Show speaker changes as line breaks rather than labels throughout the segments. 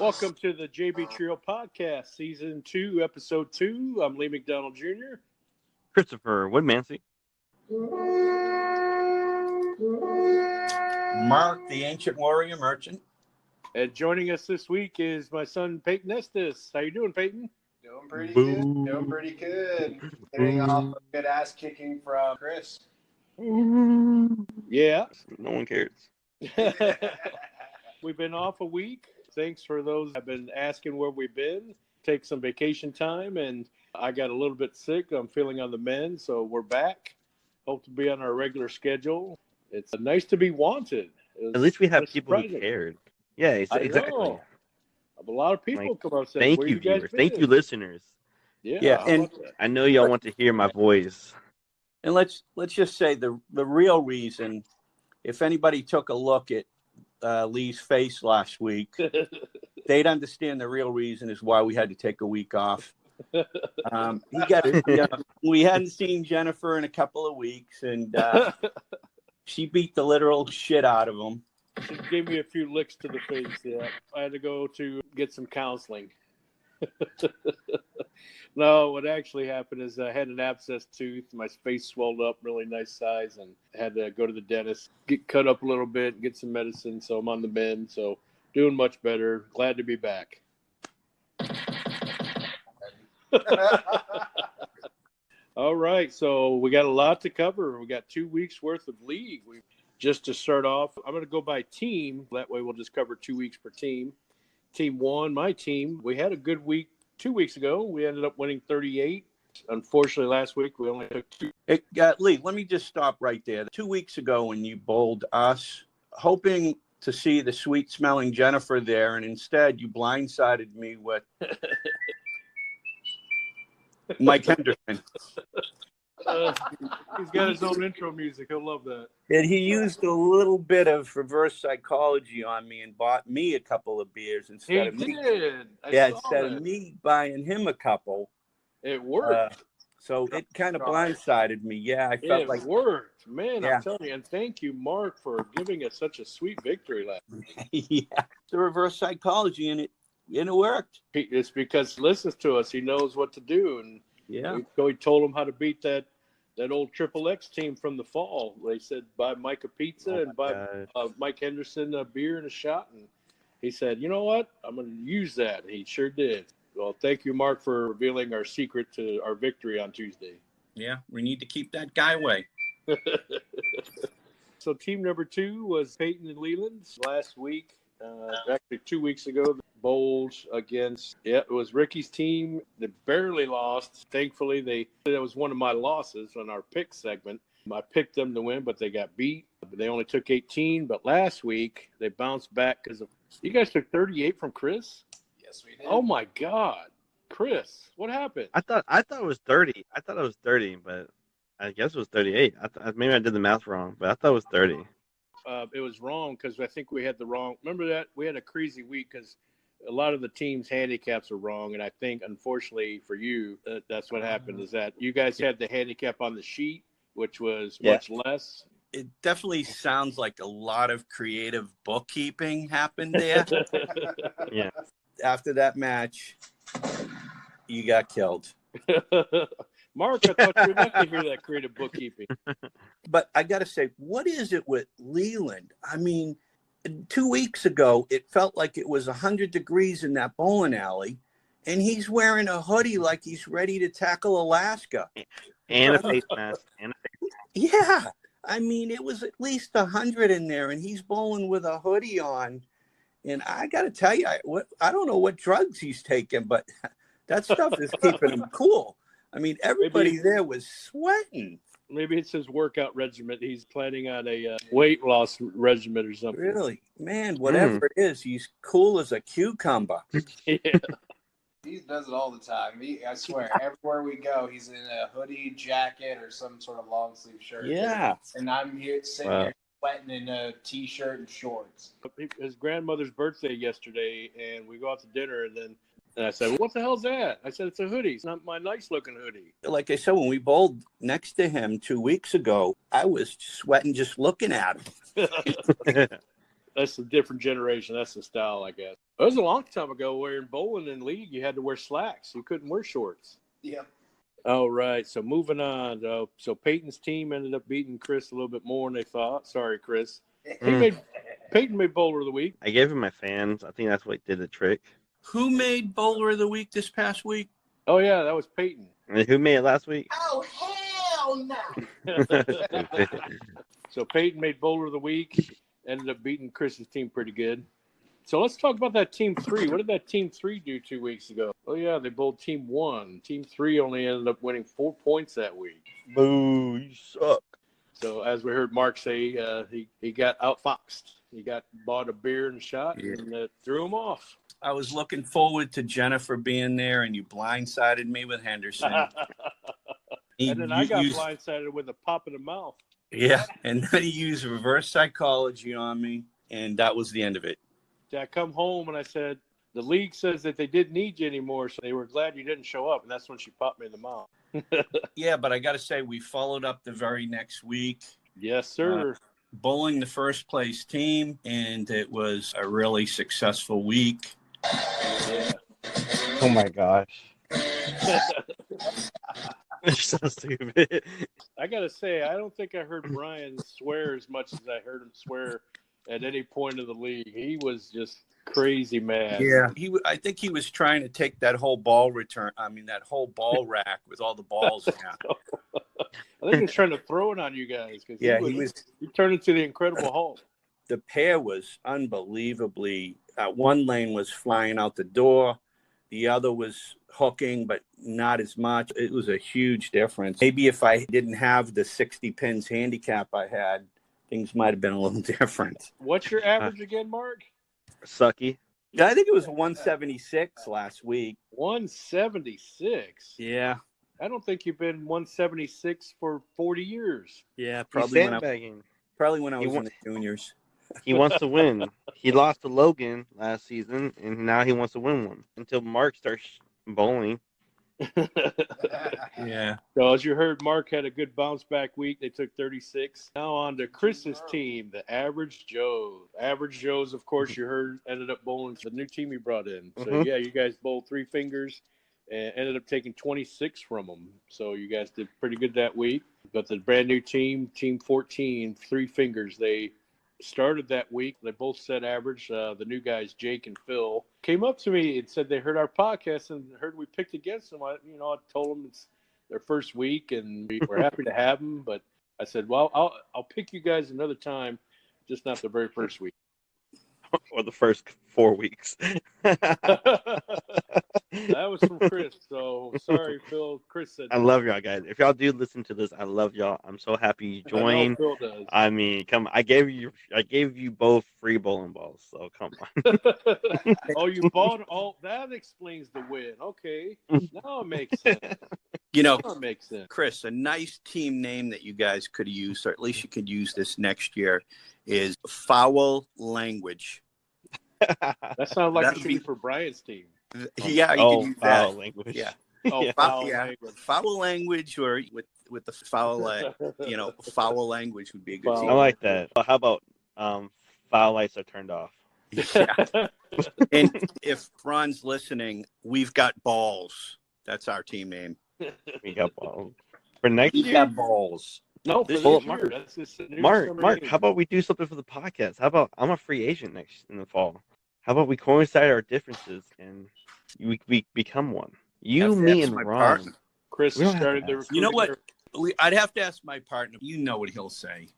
Welcome to the JB Trio Podcast, Season 2, Episode 2. I'm Lee McDonald Jr.
Christopher Woodmansey.
Mark, the Ancient Warrior Merchant.
And joining us this week is my son, Payton Estes. How you doing, Payton?
Doing pretty good. Doing pretty good. Getting off a good ass kicking from Chris.
Yeah.
No one cares.
We've been off a week. Thanks for those who have been asking where we've been. Take some vacation time, and I got a little bit sick. I'm feeling on the mend, so we're back. Hope to be on our regular schedule. It's nice to be wanted.
At least we have people who cared. Yeah, exactly.
A lot of people come up and say,
thank you, viewers. Thank you, listeners.
Yeah,
and
I know y'all want to hear my voice.
And let's just say the real reason, if anybody took a look at Lee's face last week, they'd understand the real reason is why we had to take a week off. We hadn't seen Jennifer in a couple of weeks, and she beat the literal shit out of him.
She gave me a few licks to the face. Yeah, I had to go to get some counseling. No, what actually happened is I had an abscessed tooth. My face swelled up, really nice size, and had to go to the dentist, get cut up a little bit, and get some medicine. So I'm on the mend. So doing much better. Glad to be back. All right, so we got a lot to cover. We got 2 weeks worth of league. Just to start off, I'm going to go by team. That way we'll just cover 2 weeks per team. Team one, my team, we had a good week 2 weeks ago. We ended up winning 38. Unfortunately, last week we only took 2.
Lee, let me just stop right there. 2 weeks ago when you bowled us, hoping to see the sweet-smelling Jennifer there, and instead you blindsided me with Mike Henderson.
He's got his own intro music. He'll love that.
And he used a little bit of reverse psychology on me and bought me a couple of beers instead of me buying him a couple.
It worked.
So it kind of blindsided me. Yeah, I felt like
it worked. Man, yeah. I'm telling you. And thank you, Mark, for giving us such a sweet victory last week.
Yeah, the reverse psychology, and it worked.
It's because he listens to us. He knows what to do. And
yeah,
we told him how to beat that old Triple X team from the fall. They said buy Mike a pizza and buy Mike Henderson a beer and a shot. And he said, you know what? I'm going to use that. And he sure did. Well, thank you, Mark, for revealing our secret to our victory on Tuesday.
Yeah, we need to keep that guy away.
So team number 2 was Payton and Leland. Last week, actually 2 weeks ago, bowled against, it was Ricky's team. They barely lost. Thankfully, that was one of my losses on our pick segment. I picked them to win, but they got beat. They only took 18, but last week they bounced back because of, you guys took 38 from Chris?
Yes, we did.
Oh my God. Chris, what happened?
I thought it was 30. I thought it was 30, but I guess it was 38. Maybe I did the math wrong, but I thought it was 30.
It was wrong because I think we had the wrong. Remember that we had a crazy week because a lot of the teams' handicaps are wrong, and I think unfortunately for you, that's what happened. Is that you guys had the handicap on the sheet, which was much less.
It definitely sounds like a lot of creative bookkeeping happened there.
Yeah.
After that match, you got killed.
Mark, I thought you would like to hear that creative bookkeeping.
But I got to say, what is it with Leland? I mean, 2 weeks ago, it felt like it was 100 degrees in that bowling alley, and he's wearing a hoodie like he's ready to tackle Alaska.
And a face mask.
Yeah. I mean, it was at least 100 in there, and he's bowling with a hoodie on. And I got to tell you, I don't know what drugs he's taking, but that stuff is keeping him cool. I mean, everybody there was sweating.
Maybe it's his workout regimen. He's planning on a weight loss regimen or something.
Really? Man, whatever it is, he's cool as a cucumber.
Yeah.
He does it all the time. I swear, everywhere we go, he's in a hoodie, jacket, or some sort of long sleeve shirt.
Yeah.
And I'm here sitting here sweating in a t-shirt and shorts.
His grandmother's birthday yesterday, and we go out to dinner, and I said, well, what the hell's that? I said, it's a hoodie. It's not my nice-looking hoodie.
Like I said, when we bowled next to him 2 weeks ago, I was sweating just looking at him.
That's a different generation. That's the style, I guess. It was a long time ago where in bowling and league you had to wear slacks. You couldn't wear shorts.
Yeah.
All right. So moving on. So Peyton's team ended up beating Chris a little bit more than they thought. Sorry, Chris. Peyton made bowler of the week.
I gave him my fans. I think that's what did the trick.
Who made bowler of the week this past week?
Oh yeah, that was Peyton.
And who made it last week?
Oh, hell no.
So Peyton made bowler of the week. Ended up beating Chris's team pretty good. So let's talk about that team 3. What did that team 3 do 2 weeks ago? Oh yeah, they bowled team 1. Team 3 only ended up winning 4 points that week.
Boo! You suck.
So as we heard Mark say, he got outfoxed. He got bought a beer and a shot and threw him off.
I was looking forward to Jennifer being there, and you blindsided me with Henderson.
And then I got blindsided with a pop in the mouth.
Yeah, and then he used reverse psychology on me, and that was the end of it.
I come home and I said, the league says that they didn't need you anymore, so they were glad you didn't show up. And that's when she popped me in the mouth.
Yeah, but I got to say, we followed up the very next week.
Yes, sir.
Bowling the first place team, and it was a really successful week.
Yeah.
Oh my gosh. It's so stupid.
I got to say, I don't think I heard Brian swear as much as I heard him swear at any point of the league. He was just crazy mad.
Yeah. I think he was trying to take that whole ball return. I mean, that whole ball rack with all the balls in it.
I think he was trying to throw it on you guys.
Yeah,
he turned into the Incredible Hulk.
The pair was unbelievably. One lane was flying out the door. The other was hooking, but not as much. It was a huge difference. Maybe if I didn't have the 60 pins handicap I had, things might have been a little different.
What's your average again, Mark?
Sucky.
Yeah, I think it was 176 last week.
176?
Yeah.
I don't think you've been 176 for 40 years.
Yeah,
Probably sandbagging.
When I was in the juniors.
He wants to win. He lost to Logan last season, and now he wants to win one until Mark starts bowling.
Yeah.
So as you heard, Mark had a good bounce back week. They took 36. Now on to Chris's team, the Average Joes. Average Joes, of course, you heard, ended up bowling the new team he brought in. So, yeah, you guys bowled 3 fingers and ended up taking 26 from them. So you guys did pretty good that week. But the brand new team, Team 14, 3 fingers, they started that week. They both set average. The new guys, Jake and Phil, came up to me and said they heard our podcast and heard we picked against them. I told them it's their first week and we were happy to have them. But I said, well, I'll pick you guys another time, just not the very first week.
Or the first 4 weeks.
That was from Chris. So sorry, Phil. Chris said
I love y'all guys. If y'all do listen to this, I love y'all. I'm so happy you joined.
Phil does.
I mean, come on. I gave you both free bowling balls, so come on.
Oh, you bought all that explains the win. Okay. Now it makes sense.
Now
it makes sense.
Chris, a nice team name that you guys could use, or at least you could use this next year, is Foul Language.
That sounds like it should be for Brian's team.
Yeah, you can use that.
Foul language.
Yeah.
Oh, language.
Foul language, or with the foul, foul language would be a good team.
I like that. How about foul lights are turned off?
Yeah. And if Ron's listening, we've got balls. That's our team name.
We got balls for next
We've
year.
got balls.
No, for
This-
this
well,
year.
Mark-
That's just a new
Mark,
summer
Mark,
game.
how about we do something for the podcast? How about I'm a free agent in the fall? How about we coincide our differences and we become one? You, me, and
my
Ron.
partner.
Chris
We don't have
started
to
the
ask.
You know what?
recruiting.
I'd have to ask my partner. You know what he'll say.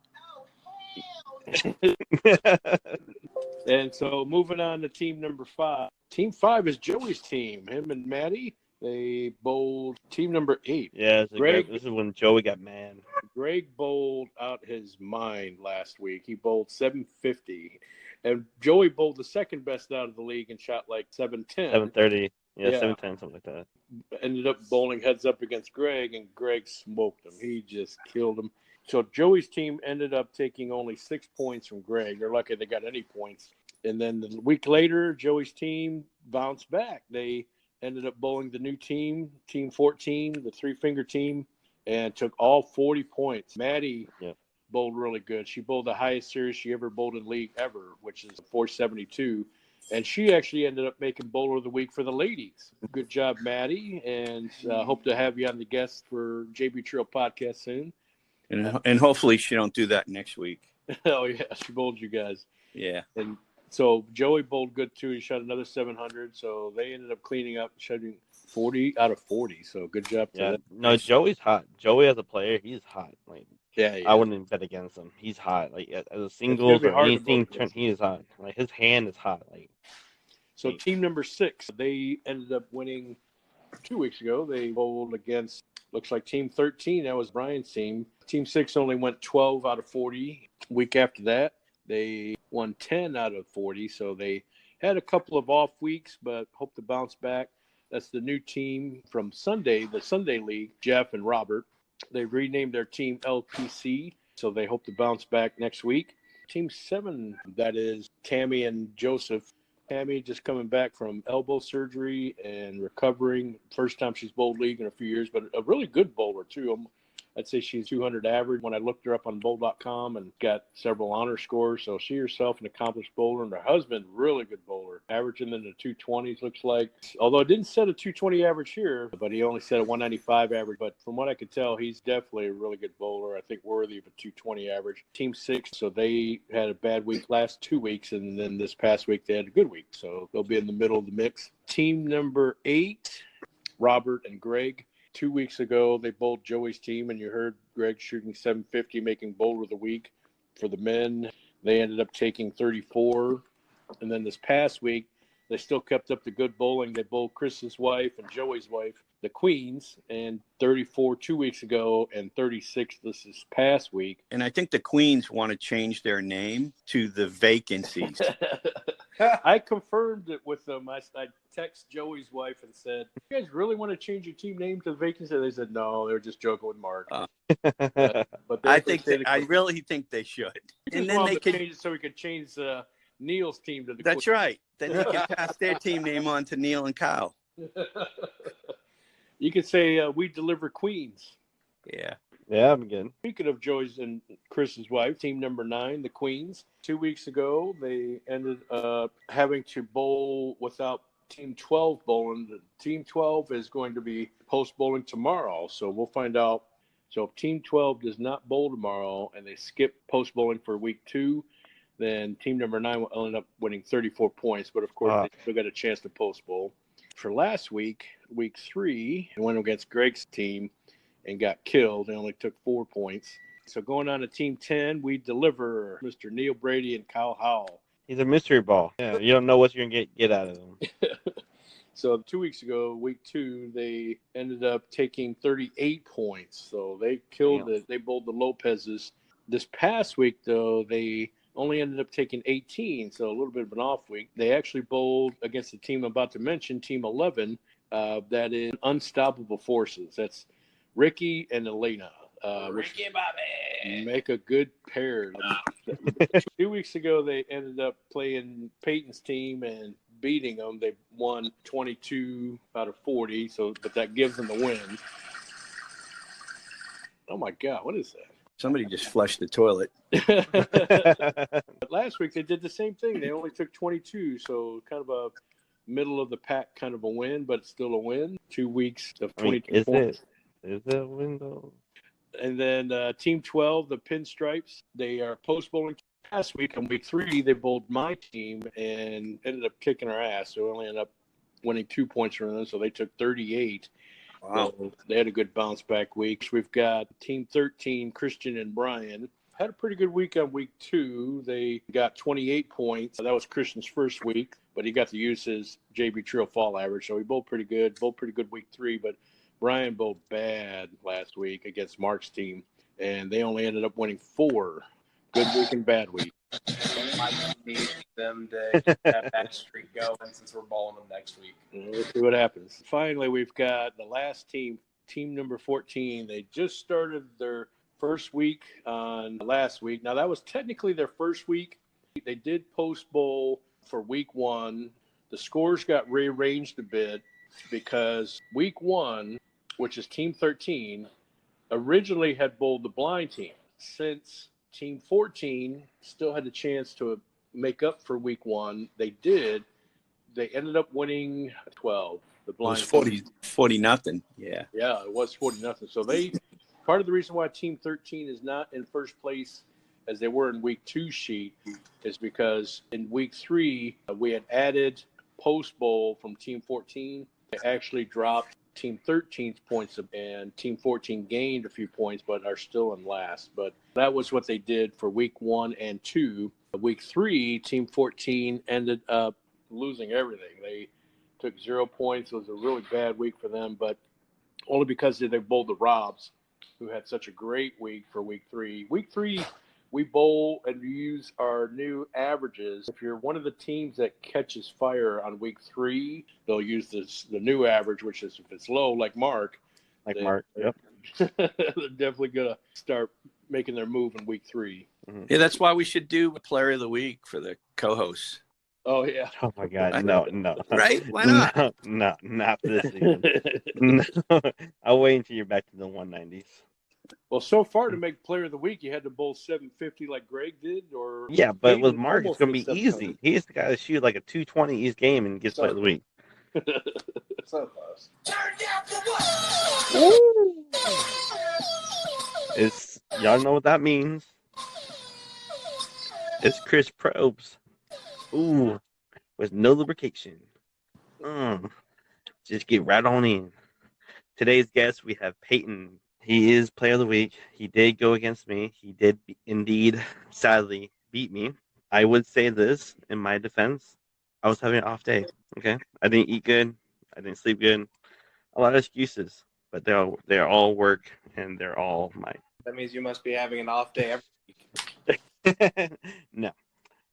And so moving on to team number 5. Team 5 is Joey's team. Him and Maddie, they bowled team number 8.
Yeah,
Greg-
this is when Joey got mad.
Greg bowled out his mind last week. He bowled 750. And Joey bowled the second best out of the league and shot like 710.
7:30. Yeah,
Yeah.
7:10, something like that.
Ended up bowling heads up against Greg, and Greg smoked him. He just killed him. So Joey's team ended up taking only 6 points from Greg. They're lucky they got any points. And then the week later, Joey's team bounced back. They ended up bowling the new team, Team 14, the 3-finger team, and took all 40 points. Maddie bowled really good. She bowled the highest series she ever bowled in league ever, which is 472. And she actually ended up making Bowler of the Week for the ladies. Good job, Maddie. And hope to have you on the guest for JB Trail podcast soon.
And hopefully she don't do that next week.
Oh, yeah. She bowled you guys.
Yeah.
And so Joey bowled good, too. He shot another 700. So they ended up cleaning up, shooting 40 out of 40. So good job to them.
No, Joey's hot. Joey as a player, he's hot. Like,
Yeah.
I wouldn't bet against him. He's hot. Like as a
gonna
singles
be
or
hard to
anything,
bowl against
he is hot. Like his hand is hot. Like
So team number 6, they ended up winning 2 weeks ago. They bowled against, looks like team 13. That was Brian's team. Team 6 only went 12 out of 40. Week after that, they won 10 out of 40. So they had a couple of off weeks, but hope to bounce back. That's the new team from Sunday, the Sunday League, Jeff and Robert. They renamed their team LPC, so they hope to bounce back next week. Team 7, that is Tammy and Joseph. Tammy just coming back from elbow surgery and recovering. First time she's bowled league in a few years, but a really good bowler, too. I'd say she's 200 average when I looked her up on bowl.com and got several honor scores. So she herself an accomplished bowler, and her husband, really good bowler, averaging in the 220s, looks like. Although it didn't set a 220 average here, but he only set a 195 average. But from what I could tell, he's definitely a really good bowler. I think worthy of a 220 average. Team 6, so they had a bad week last 2 weeks, and then this past week they had a good week. So they'll be in the middle of the mix. Team number 8, Robert and Greg. 2 weeks ago, they bowled Joey's team, and you heard Greg shooting 750, making Bowler of the Week for the men. They ended up taking 34. And then this past week, they still kept up the good bowling. They bowled Chris's wife and Joey's wife, the Queens, and 34 2 weeks ago and 36 this past week.
And I think the Queens want to change their name to the Vacancies.
I confirmed it with them. I text Joey's wife and said, "You guys really want to change your team name to the Vacancy?" They said, "No, they were just joking with Mark." But
I really think they should.
And then they could change it so we could change Neil's team to the.
That's right. Then they could pass their team name on to Neil and Kyle.
You could say we deliver Queens.
Yeah.
Yeah, I'm good.
Speaking of Joey's and Chris's wife, team number 9, the Queens. 2 weeks ago, they ended up having to bowl without team 12 bowling. Team 12 is going to be post bowling tomorrow, so we'll find out. So if team 12 does not bowl tomorrow and they skip post bowling for week 2, then team number 9 will end up winning 34 points. But of course, they still got a chance to post bowl. For last week, week 3, they went against Greg's team and got killed. They only took 4 points. So going on to team 10, we deliver Mr. Neil Brady and Kyle Howell.
He's a mystery ball. Yeah, you don't know what you're going to get out of him.
So 2 weeks ago, week 2, they ended up taking 38 points. So they killed it. They bowled the Lopez's. This past week, though, they only ended up taking 18, so a little bit of an off week. They actually bowled against the team I'm about to mention, team 11, that is Unstoppable Forces. That's Ricky and Elena.
Ricky Bobby.
Make a good pair. 2 weeks ago, they ended up playing Payton's team and beating them. They won 22 out of 40, but that gives them the win. Oh, my God. What is that?
Somebody just flushed the toilet.
But last week, they did the same thing. They only took 22, so kind of a middle of the pack kind of a win, but it's still a win. 2 weeks of 22 points.
Is it a win, though?
And then Team 12, the Pinstripes, they are post bowling. Last week on week 3, they bowled my team and ended up kicking our ass. So we only ended up winning 2 points from them. So they took 38.
Wow.
So they had a good bounce back week. We've got Team 13, Christian and Brian. Had a pretty good week on week 2. They got 28 points. That was Christian's first week, but he got to use his JB Trio fall average. So he bowled pretty good. Bowled pretty good week 3, but Brian bowled bad last week against Mark's team, and they only ended up winning 4. Good week and bad week.
I need them to get that back streak going since we're bowling them next week.
We'll see what happens. Finally, we've got the last team, team number 14. They just started their first week on last week. Now, that was technically their first week. They did post bowl for week 1. The scores got rearranged a bit because week 1, which is team 13, originally had bowled the blind team. Since Team 14 still had the chance to make up for week 1. They did. They ended up winning 12. The
It was
blind
40 nothing. Yeah.
Yeah, it was 40-0. So part of the reason why Team 13 is not in first place as they were in week 2 sheet is because in week 3 we had added post bowl from Team 14. They actually dropped Team 13's points, and Team 14 gained a few points, but are still in last. But that was what they did for week 1 and 2. Week 3, Team 14 ended up losing everything. They took 0 points. It was a really bad week for them, but only because they bowled the Robs, who had such a great week for week 3. Week 3, we bowl and use our new averages. If you're one of the teams that catches fire on week 3, they'll use the new average, which is if it's low, like Mark.
Yep.
They're definitely going to start making their move in week 3.
Mm-hmm.
Yeah, that's why we should do Player of the Week for the co-hosts.
Oh, yeah.
Oh, my God. No.
Right? Why not?
No, not this season. No. I'll wait until you're back to the 190s.
Well, so far to make Player of the Week, you had to bowl 750 like Greg did, or
yeah, but
Payton
with Mark, it's gonna
almost
be
was
easy. He's the guy that shoot like a 220 each game and gets Player of the Week.
So close.
It's y'all know what that means. It's Chris Probes. Ooh, with no lubrication. Just get right on in. Today's guest, we have Payton. He is Player of the Week. He did go against me. He did indeed, sadly, beat me. I would say this in my defense. I was having an off day. Okay, I didn't eat good. I didn't sleep good. A lot of excuses, but they're all work and they're all mine.
That means you must be having an off day every week.
No.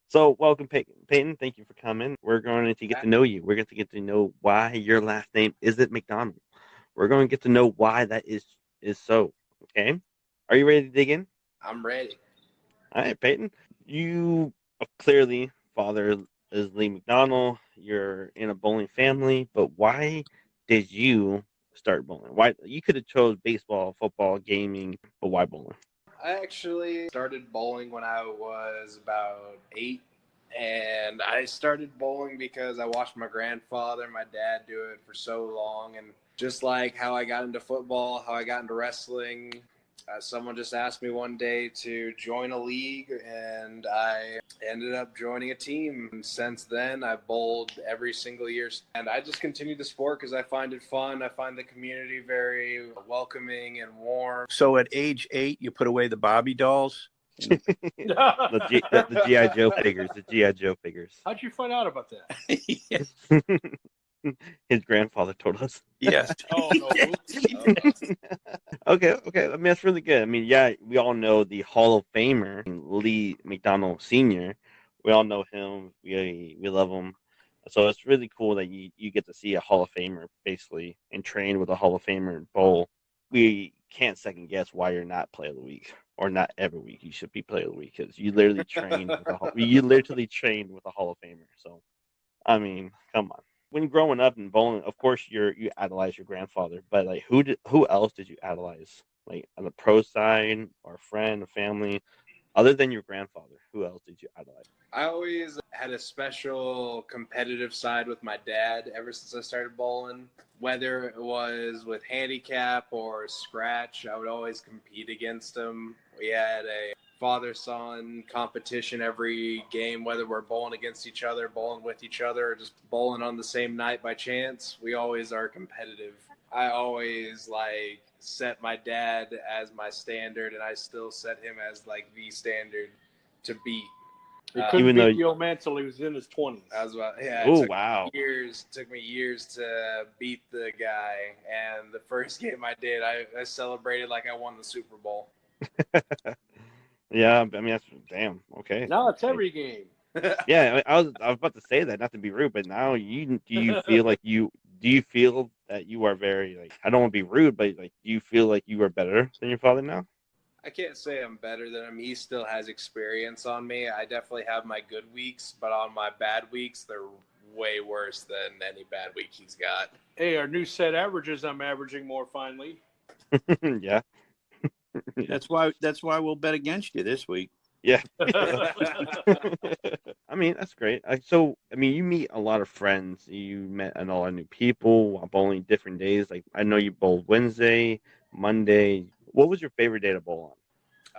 So welcome, Payton. Payton, thank you for coming. We're going to get to know you. We're going to get to know why your last name isn't McDonald. We're going to get to know why that is so. Okay? Are you ready to dig in?
I'm ready.
All right, Payton. You clearly, father is Lee McDonald. You're in a bowling family, but why did you start bowling? Why you could have chose baseball, football, gaming, but why bowling?
I actually started bowling when I was about 8, and I started bowling because I watched my grandfather and my dad do it for so long, and just like how I got into football, how I got into wrestling, someone just asked me one day to join a league, and I ended up joining a team. And since then, I've bowled every single year, and I just continue the sport because I find it fun. I find the community very welcoming and warm.
So at age 8, you put away the Barbie dolls?
the G.I. Joe figures. The G.I. Joe figures.
How'd you find out about that?
Yes.
His grandfather told us.
Yes.
Oh, no.
Okay. I mean, that's really good. I mean, yeah, we all know the Hall of Famer, Lee McDonald Sr. We all know him. We love him. So it's really cool that you get to see a Hall of Famer, basically, and train with a Hall of Famer and bowl. We can't second guess why you're not Player of the Week, or not every week you should be Player of the Week, because you literally trained with a Hall of Famer. So, I mean, come on. When growing up in bowling, of course you idolize your grandfather, but like who else did you idolize? Like on the pro side, or a friend, a family, other than your grandfather, who else did you idolize?
I always had a special competitive side with my dad ever since I started bowling. Whether it was with handicap or scratch, I would always compete against him. We had a father-son competition every game, whether we're bowling against each other, bowling with each other, or just bowling on the same night by chance. We always are competitive. I always set my dad as my standard, and I still set him as the standard to beat.
He couldn't beat the old man till he was in his 20s.
Took
me years to beat the guy, and the first game I did, I celebrated like I won the Super Bowl.
Yeah, I mean, that's damn okay.
Now it's every game.
Yeah, I was about to say that, not to be rude, but now do you feel that you are very I don't want to be rude, but do you feel like you are better than your father now?
I can't say I'm better than him. He still has experience on me. I definitely have my good weeks, but on my bad weeks, they're way worse than any bad week he's got.
Hey, our new set averages, I'm averaging more finally.
Yeah.
That's why we'll bet against you this week.
Yeah. I mean, that's great. You meet a lot of friends. You met a lot of new people while bowling different days. Like, I know you bowled Wednesday, Monday. What was your favorite day to bowl on?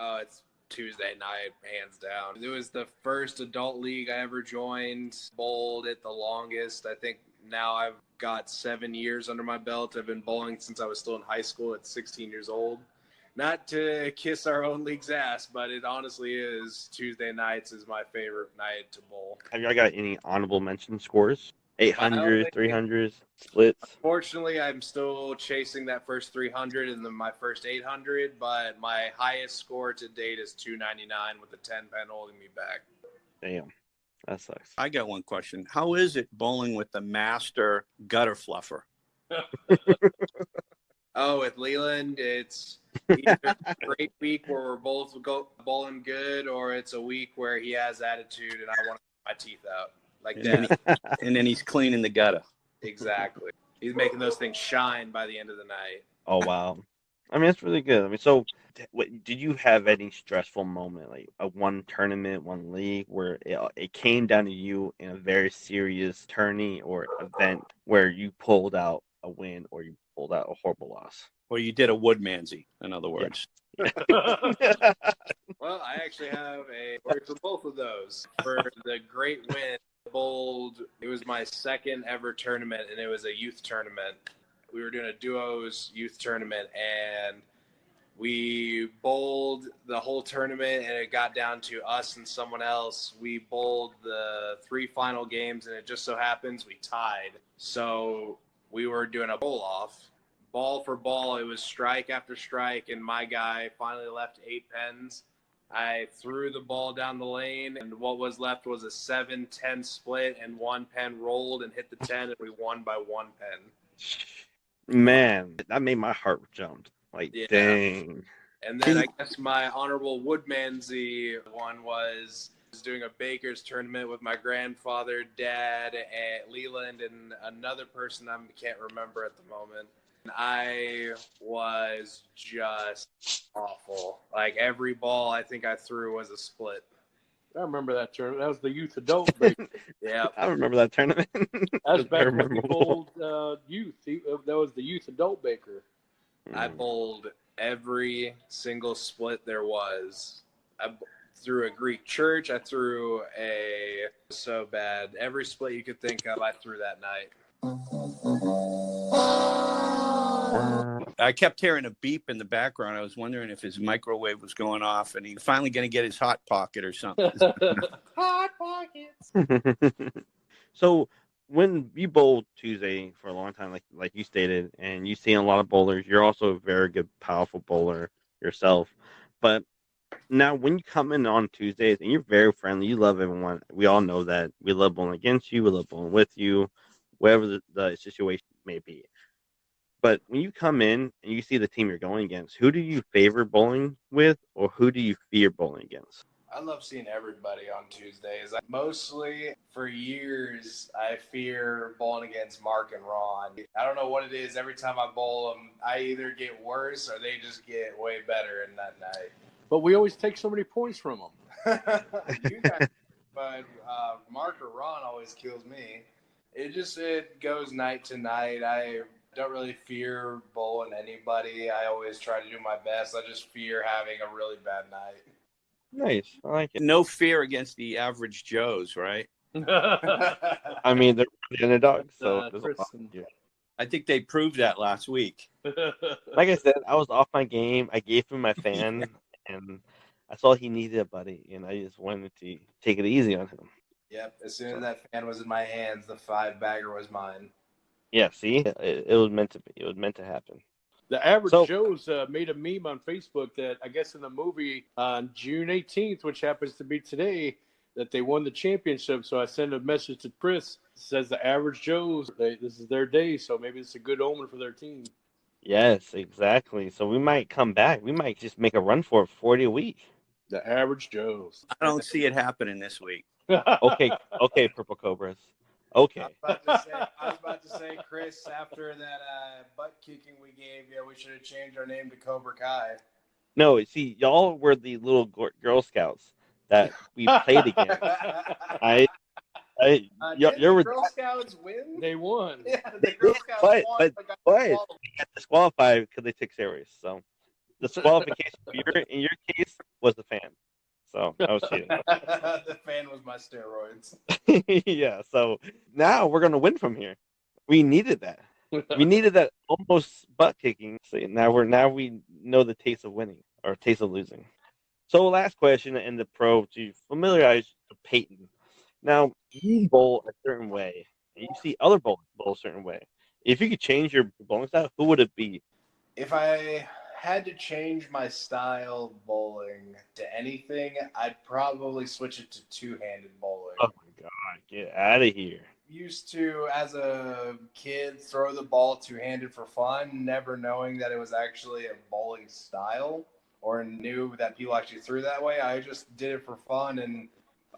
Oh, it's Tuesday night, hands down. It was the first adult league I ever joined. Bowled it the longest. I think now I've got 7 years under my belt. I've been bowling since I was still in high school at 16 years old. Not to kiss our own league's ass, but it honestly is. Tuesday nights is my favorite night to bowl.
Have y'all got any honorable mention scores? 800,
only-
300, splits?
Unfortunately, I'm still chasing that first 300 and then my first 800, but my highest score to date is 299 with a 10 pen holding me back.
Damn, that sucks.
I got one question. How is it bowling with the master gutter fluffer?
Oh, with Leland, it's either a great week where we're both bowling good, or it's a week where he has attitude and I want to get my teeth out. Like that.
And then he's cleaning the gutter.
Exactly. He's making those things shine by the end of the night.
Oh, wow. I mean, it's really good. I mean, so did you have any stressful moment, like one tournament, one league, where it came down to you in a very serious tourney or event where you pulled out a win or you pulled out a horrible loss?
Or you did a Woodmansey, in other words.
Well, I actually have a story for both of those. For the great win, bowled, it was my second ever tournament, and it was a youth tournament. We were doing a duos youth tournament, and we bowled the whole tournament, and it got down to us and someone else. We bowled the 3 final games, and it just so happens we tied. So we were doing a bowl-off. Ball for ball, it was strike after strike, and my guy finally left 8 pens. I threw the ball down the lane, and what was left was a 7-10 split, and 1 pen rolled and hit the 10, and we won by 1 pen.
Man, that made my heart jump. Like,
Yeah.
dang.
And then I guess my honorable Woodmansey one was doing a Baker's tournament with my grandfather, dad, and Leland, and another person I can't remember at the moment. I was just awful. Like, every ball I think I threw was a split.
I remember that tournament. That was the youth adult break.
Yeah.
I remember that tournament.
That was back when we bowled youth. That was the youth adult baker.
I bowled every single split there was. I threw a Greek church. I threw so bad. Every split you could think of, I threw that night.
I kept hearing a beep in the background. I was wondering if his microwave was going off and he's finally going to get his Hot Pocket or something.
Hot Pockets.
So when you bowled Tuesday for a long time, like you stated, and you've seen a lot of bowlers, you're also a very good, powerful bowler yourself. But now when you come in on Tuesdays and you're very friendly, you love everyone. We all know that. We love bowling against you. We love bowling with you, whatever the situation may be. But when you come in and you see the team you're going against, who do you favor bowling with, or who do you fear bowling against?
I love seeing everybody on Tuesdays. Mostly, for years, I fear bowling against Mark and Ron. I don't know what it is. Every time I bowl them, I either get worse or they just get way better in that night.
But we always take so many points from them.
You guys, but Mark or Ron always kills me. It goes night to night. I don't really fear bowling anybody. I always try to do my best. I just fear having a really bad night.
Nice. I like it.
No fear against the average Joes, right?
I mean, they're the underdogs, so there's a lot here.
I think they proved that last week.
Like I said, I was off my game. I gave him my fan, and I saw he needed a buddy, and I just wanted to take it easy on him.
Yep. As soon as that fan was in my hands, the 5-bagger was mine.
Yeah, see? It was meant to be. It was meant to happen.
The average Joe's made a meme on Facebook that I guess in the movie on June 18th, which happens to be today, that they won the championship. So I sent a message to Chris. It says the average Joe's, this is their day. So maybe it's a good omen for their team.
Yes, exactly. So we might come back. We might just make a run for it 40 a week.
The average Joe's.
I don't see it happening this week.
Okay, Purple Cobras. Okay.
I was about to say, Chris, after that butt kicking we gave you, we should have changed our name to Cobra Kai.
No, see, y'all were the little Girl Scouts that we played against. I,
Did
you
the
were
Girl Scouts win?
They won.
Yeah, the Girl Scouts
but
won.
but
But got
but they
disqualified.
got disqualified because they took steroids. So disqualification in your case was the fan. So I was cheating.
The fan was my steroids.
Yeah. So now we're gonna win from here. We needed that. We needed that almost butt kicking. So now we know the taste of winning or taste of losing. So last question in the pro to familiarize to Payton. Now you bowl a certain way, and you see other bowlers bowl a certain way. If you could change your bowling style, who would it be?
If I had to change my style of bowling to anything, I'd probably switch it to two-handed bowling.
Oh my god, get out of here!
Used to, as a kid, throw the ball two-handed for fun, never knowing that it was actually a bowling style or knew that people actually threw that way. I just did it for fun, and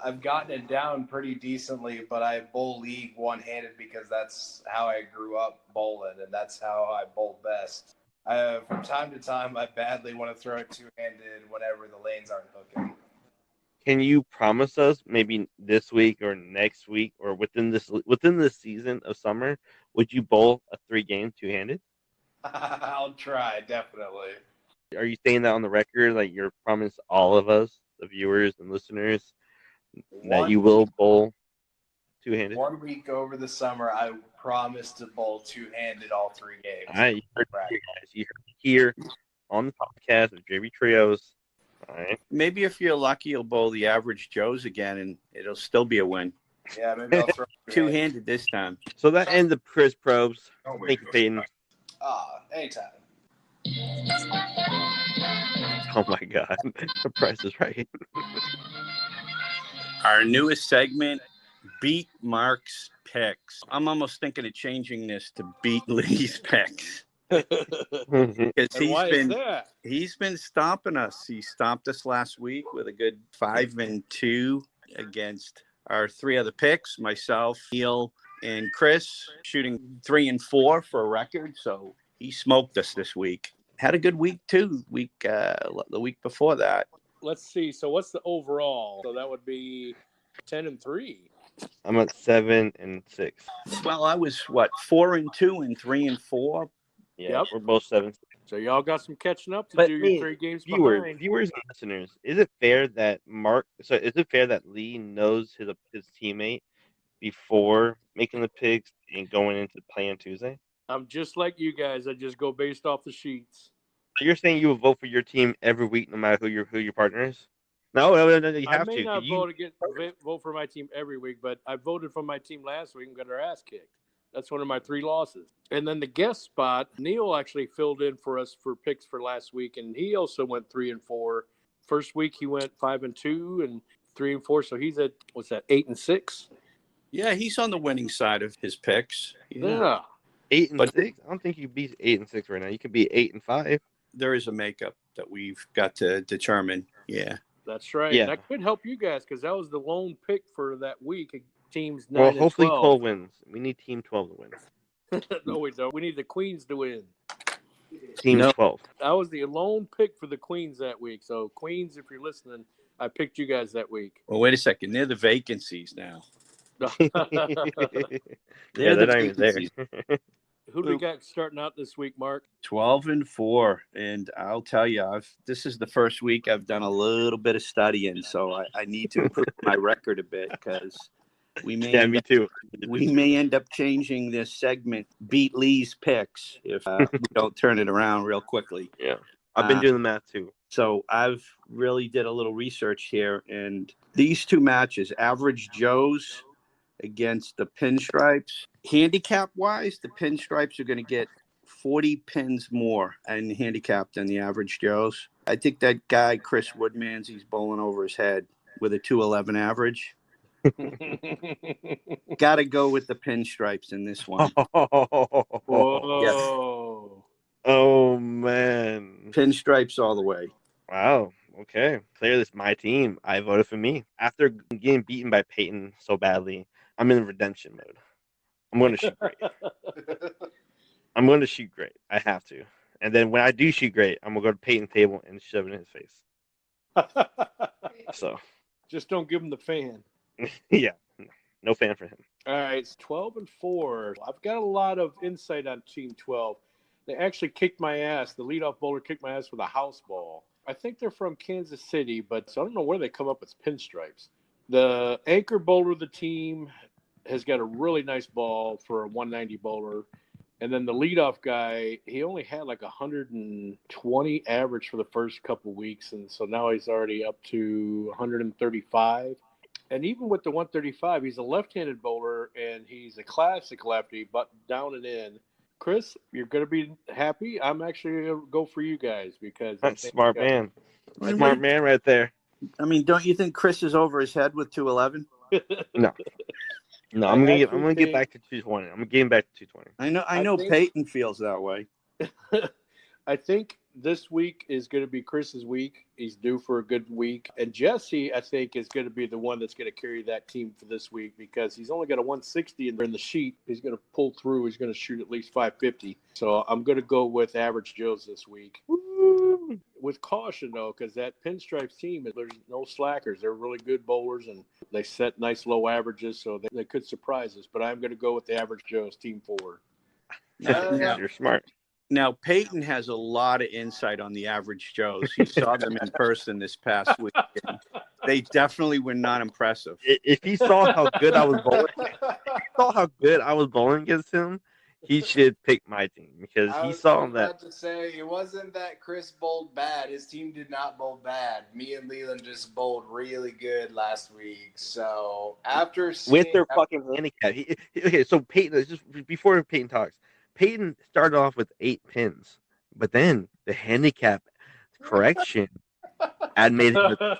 I've gotten it down pretty decently, but I bowl league one-handed because that's how I grew up bowling, and that's how I bowl best. From time to time, I badly want to throw it two-handed whenever the lanes aren't hooking.
Can you promise us maybe this week or next week or within this season of summer, would you bowl a 3-game two-handed?
I'll try, definitely.
Are you saying that on the record, like you're promise all of us, the viewers and listeners, that you will bowl two-handed?
1 week over the summer, I promise to bowl two-handed all 3 games.
All right, you heard it here, guys. You heard it here on the podcast of JB Trios. All right.
Maybe if you're lucky, you'll bowl the average Joes again, and it'll still be a win.
Yeah, maybe I'll throw
Two-handed this time.
So that ends the Chris Probes. Thank you, Payton.
Anytime.
Oh my God, the price is right.
Our newest segment, Beat Mark's Picks. I'm almost thinking of changing this to Beat Lee's Picks. Because he's been stomping us. He stomped us last week with a good 5-2 against our 3 other picks, myself, Neil, and Chris, shooting 3-4 for a record. So he smoked us this week. Had a good week too. The week before that.
Let's see. So what's the overall? So that would be 10-3.
I'm at 7-6.
Well, I was 4-2 and 3-4.
Yeah, We're both 7.
So y'all got some catching up to do your 3 games behind.
Viewers and listeners, is it fair that Lee knows his teammate before making the picks and going into play on Tuesday?
I'm just like you guys. I just go based off the sheets.
So you're saying you will vote for your team every week, no matter who your partner is? No, you have to.
I may not vote for my team every week, but I voted for my team last week and got our ass kicked. That's one of my 3 losses. And then the guest spot, Neil actually filled in for us for picks for last week, and he also went 3-4. First week he went 5-2 and 3-4, so he's at 8-6.
Yeah, he's on the winning side of his picks.
Yeah.
8-6. I don't think you beat 8-6 right now. You could be 8-5.
There is a makeup that we've got to determine. Yeah,
that's right.
Yeah,
that could help you guys because that was the lone pick for that week. Teams 9
well, hopefully
12
wins. We need Team 12 to win.
No, we don't. We need the Queens to win.
Team 12.
I was the lone pick for the Queens that week. So Queens, if you're listening, I picked you guys that week.
Well, wait a second. They're the vacancies now.
They're not even there.
Who do we got starting out this week, Mark?
12-4, and I'll tell you, this is the first week I've done a little bit of studying, so I need to improve my record a bit because we may.
Me too.
We may end up changing this segment, Beat Lee's Picks, if we don't turn it around real quickly.
Yeah, I've been doing the math too.
So I've really did a little research here, and these 2 matches, Average Joe's against the Pinstripes. Handicap-wise, the Pinstripes are going to get 40 pins more in handicap than the Average Joes. I think that guy, Chris Woodmans, he's bowling over his head with a 211 average. Got to go with the Pinstripes in this one.
Whoa.
Yes.
Oh, man.
Pinstripes all the way.
Wow. Okay. Clearly, it's my team. I voted for me. After getting beaten by Payton so badly, I'm in redemption mode. I'm going to shoot great. I have to. And then when I do shoot great, I'm gonna go to Payton's table and shove it in his face. So
Just don't give him the fan.
yeah, no fan for him.
All right, it's 12-4. I've got a lot of insight on Team 12. They actually kicked my ass. The leadoff bowler kicked my ass with a house ball. I think they're from Kansas City, but so I don't know where they come up as pinstripes. The anchor bowler of the team has got a really nice ball for a 190 bowler. And then the leadoff guy, he only had like 120 average for the first couple weeks. And so now he's already up to 135. And even with the 135, he's a left-handed bowler, and he's a classic lefty, but down and in. Chris, you're going to be happy. I'm actually going to go for you guys because
That's smart man.
I mean,
Smart man right there.
I mean, don't you think Chris is over his head with 211?
No,
I
I'm gonna
actually
get back to 220. I'm getting back to 220.
I know
think-
Payton feels that way.
I think this week is going to be Chris's week. He's due for a good week. And Jesse, I think, is going to be the one that's going to carry that team for this week because he's only got a 160 in the sheet. He's going to pull through. He's going to shoot at least 550. So I'm going to go with Average Joe's this week.
Woo!
With caution, though, because that Pinstripes team, there's no slackers. They're really good bowlers, and they set nice low averages, so they could surprise us. But I'm going to go with the Average Joe's team forward.
You're smart.
Now, Payton has a lot of insight on the Average Joes. He saw them in person this past week. And they definitely were not impressive.
If he saw how good I was bowling, against him, he should pick my team because he saw that.
I was about to say it wasn't that Chris bowled bad. His team did not bowl bad. Me and Leland just bowled really good last week. So
With their fucking handicap. Okay, so Payton, just before Payton talks, Payton started off with 8 pins, but then the handicap correction had made him a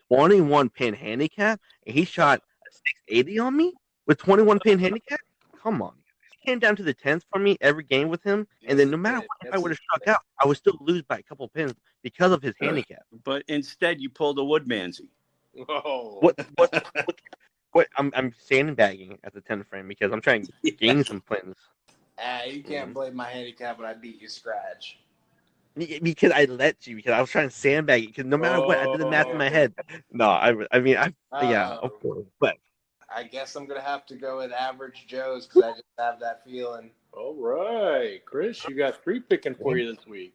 21 pin handicap, and he shot a 680 on me with 21 pin handicap. Come on. He came down to the 10th for me every game with him, and then no matter what, if I would have struck out, I would still lose by a couple pins because of his handicap.
But instead, you pulled a Woodmansey.
Oh.
What? I'm sandbagging at the 10th frame because I'm trying to gain some pins.
You can't blame my handicap when I beat you scratch.
Because I let you, because I was trying to sandbag it. Because no matter what, I did the math in my head. No, yeah, of course. But
I guess I'm gonna have to go with Average Joe's because I just have that feeling.
All right, Chris, you got 3 picking for you this week.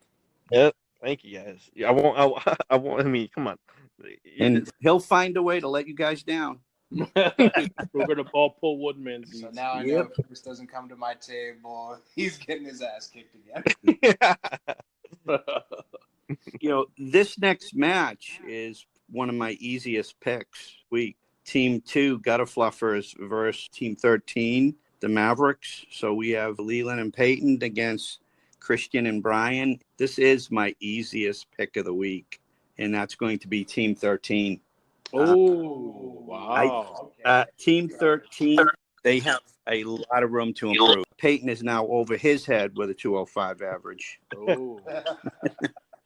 yep, thank you guys. I won't. I mean, come on.
And he'll find a way to let you guys down.
We're going to all pull Woodman.
So now I know if Chris doesn't come to my table, he's getting his ass kicked again.
This next match is one of my easiest picks. Team 2 Gutter Fluffers versus Team 13, the Mavericks. So we have Leland and Payton against Christian and Brian. This is my easiest pick of the week, and that's going to be Team 13.
Oh, wow.
Team 13, they have a lot of room to improve. Payton is now over his head with a 205 average.
Oh.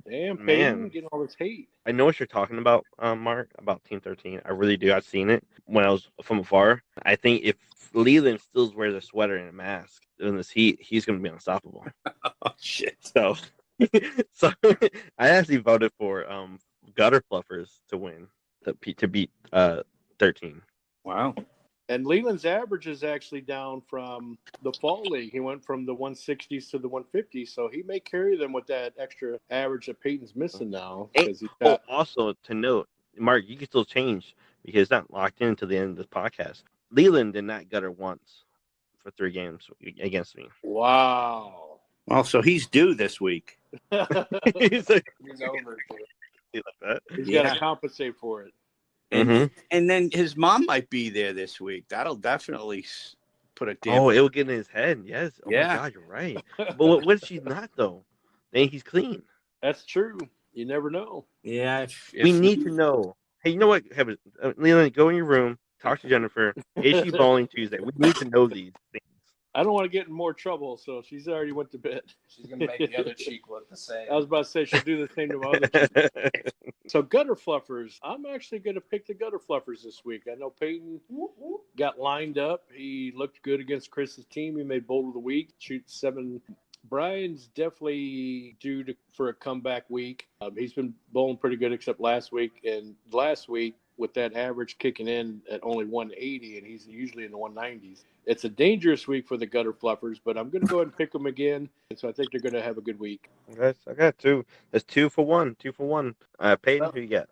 Damn, Payton,
Man.
getting all this hate.
I know what you're talking about, Mark, about Team 13. I really do. I've seen it when I was from afar. I think if Leland still wears a sweater and a mask in this heat, he's going to be unstoppable.
Oh, shit.
So I actually voted for Gutter Fluffers to win, to beat 13.
Wow.
And Leland's average is actually down from the fall league. He went from the 160s to the 150s, so he may carry them with that extra average that Peyton's missing now. He's got...
Also, to note, Mark, you can still change because it's not locked in until the end of this podcast. Leland did not gutter once for 3 games against me.
Wow.
Well, so he's due this week.
He's
over.
Like that.
He's got to compensate for it.
And then his mom might be there this week. That'll definitely put a damn.
Oh, it'll get in his head. Yes. Oh,
Yeah.
my God, you're right. But what if she's not, though? Then he's clean.
That's true. You never know.
Yeah.
We need to know. Hey, you know what? Leland, go in your room. Talk to Jennifer. Is she bowling Tuesday? We need to know these things.
I don't want to get in more trouble, so she's already went to bed.
She's going to make the other cheek look the same.
I was about to say she'll do the same to my other cheek. So Gutter Fluffers, I'm actually going to pick the Gutter Fluffers this week. I know Peyton got lined up. He looked good against Chris's team. He made bowl of the week, shoot 7 Brian's definitely for a comeback week. He's been bowling pretty good except last week. And last week, with that average kicking in at only 180, and he's usually in the 190s. It's a dangerous week for the gutter fluffers, but I'm going to go ahead and pick them again. And so I think they're going to have a good week.
I got two. That's 2-for-1. 2-for-1. Payton, who you got?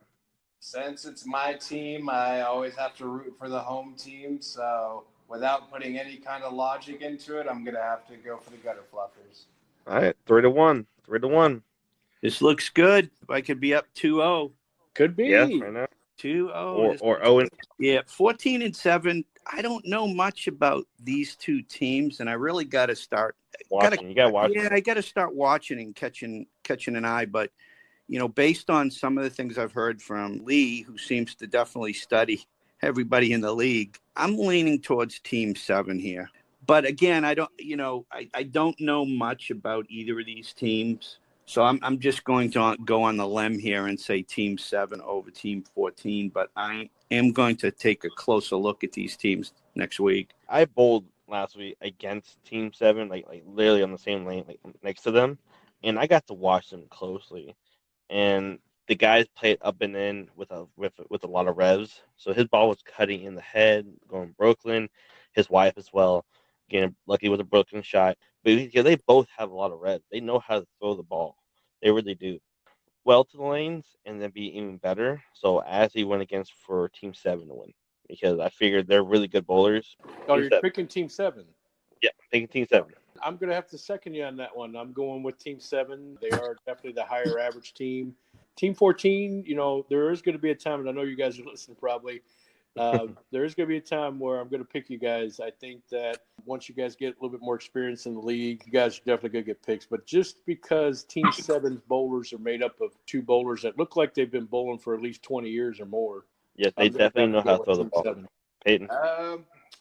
Since it's my team, I always have to root for the home team. So without putting any kind of logic into it, I'm going to have to go for the gutter fluffers.
All right, 3-1. 3-1.
This looks good. I could be up 2-0.
Could be.
Yes, right now.
2-0.
Or 0.
Yeah, 14-7. I don't know much about these two teams, and I really got to start
watching. You got to watch.
Yeah, I got to start watching and catching an eye. But based on some of the things I've heard from Lee, who seems to definitely study everybody in the league, I'm leaning towards Team 7 here. But again, I don't know much about either of these teams. So I'm just going to go on the limb here and say Team 7 over Team 14. But I am going to take a closer look at these teams next week.
I bowled last week against Team 7, like literally on the same lane, like next to them, and I got to watch them closely. And the guys played up and in with a lot of revs. So his ball was cutting in the head, going Brooklyn. His wife as well, getting lucky with a Brooklyn shot. But they both have a lot of revs. They know how to throw the ball. They really do. Well to the lanes and then be even better. So as he went against for Team 7 to win. Because I figured they're really good bowlers.
Oh, you're picking Team 7?
Yeah, picking Team 7.
I'm going to have to second you on that one. I'm going with Team 7. They are definitely the higher average team. Team 14, there is going to be a time, and I know you guys are listening probably, there is going to be a time where I'm going to pick you guys. I think that once you guys get a little bit more experience in the league, you guys are definitely going to get picks. But just because Team 7's bowlers are made up of two bowlers that look like they've been bowling for at least 20 years or more.
Yes, they definitely know how to throw the ball.
7.
Payton.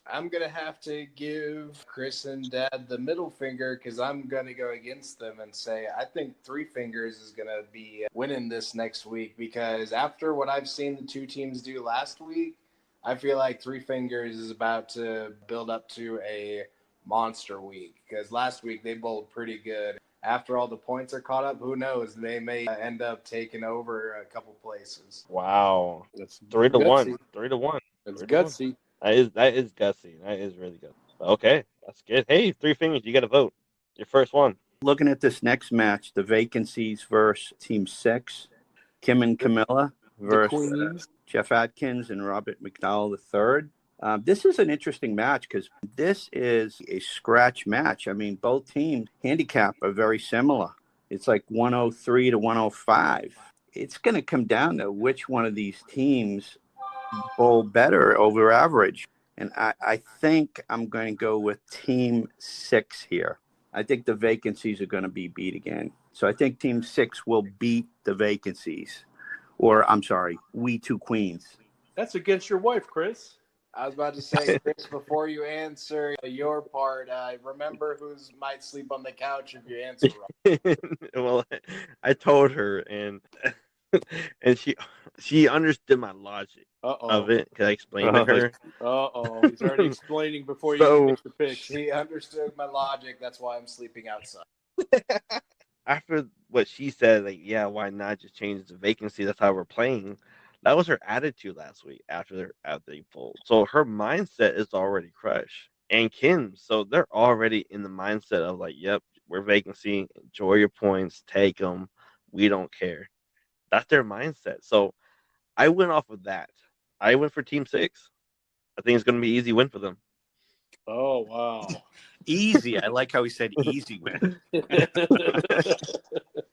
I'm going to have to give Chris and Dad the middle finger because I'm going to go against them and say I think Three Fingers is going to be winning this next week because after what I've seen the two teams do last week, I feel like Three Fingers is about to build up to a monster week because last week they bowled pretty good. After all the points are caught up, who knows? They may end up taking over a couple places.
Wow.
That's
3-1. 3-1.
That's gutsy.
That is gutsy. That is really good. Okay, that's good. Hey, Three Fingers, you got to vote. Your first one.
Looking at this next match, the vacancies versus Team 6, Kim and Camilla versus Jeff Atkins and Robert McDowell III. This is an interesting match because this is a scratch match. I mean, both teams' handicap are very similar. It's like 103 to 105. It's going to come down to which one of these teams bowl better over average. And I think I'm going to go with Team 6 here. I think the vacancies are going to be beat again. So I think Team 6 will beat the vacancies. Or, I'm sorry, We Two Queens.
That's against your wife, Chris.
I was about to say, Chris, before you answer your part, remember who might sleep on the couch if you answer wrong.
Well, I told her, and she understood my logic of it. Can I explain to her?
He's already explaining before you make the pick.
She understood my logic. That's why I'm sleeping outside.
After what she said, like, yeah, why not just change the vacancy? That's how we're playing. That was her attitude last week after they pulled. So her mindset is already crushed. And Kim, so they're already in the mindset of like, yep, we're vacancy. Enjoy your points. Take them. We don't care. That's their mindset. So I went off of that. I went for Team 6. I think it's going to be an easy win for them.
Oh, wow.
Easy. I like how he said easy win.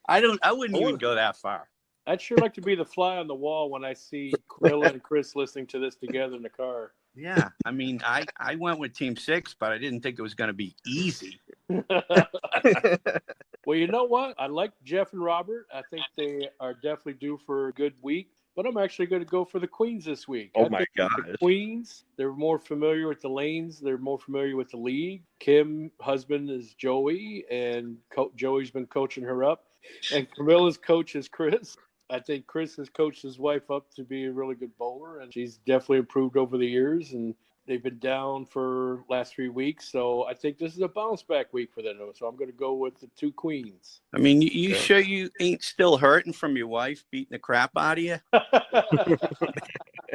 I wouldn't even go that far.
I'd sure like to be the fly on the wall when I see Camilla and Chris listening to this together in the car.
Yeah. I mean, I went with Team 6, but I didn't think it was going to be easy.
Well, you know what? I like Jeff and Robert. I think they are definitely due for a good week. But I'm actually going to go for the Queens this week.
Oh, my gosh.
The Queens, they're more familiar with the lanes. They're more familiar with the league. Kim, husband, is Joey, and Joey's been coaching her up. And Camilla's coach is Chris. I think Chris has coached his wife up to be a really good bowler, and she's definitely improved over the years. And They've been down for last 3 weeks, so I think this is a bounce back week for them. So I'm going to go with the two queens.
I mean, you sure you ain't still hurting from your wife beating the crap out of you?